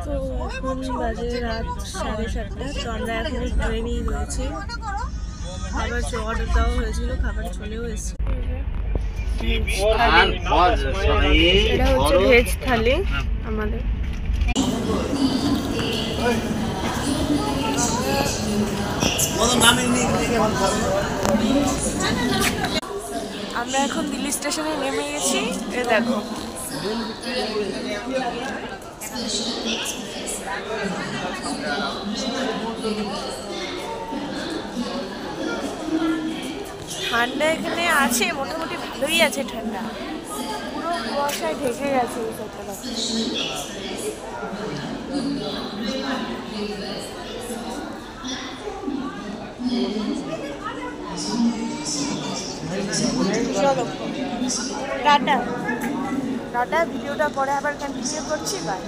তো এখন বাজে রাত 7:30। তো আমরা এখন ট্রেনেই রয়েছি। খাবার অর্ডার দেওয়া হয়েছিল, খাবার চলেও এসেছে। এটা হচ্ছে ভেজ থালি আমাদের। আমরা এখন দিল্লি স্টেশনে নেমে গেছি। এ দেখো, ঠান্ডা এখানে আছে, মোটামুটি ভালোই আছে ঠান্ডা। পুরো কুয়াশায় ঢেকে গেছে এই সবটা। চলো টাটা টাটা, ভিডিওটা পরে আবার কন্টিনিউ করছি। বাই।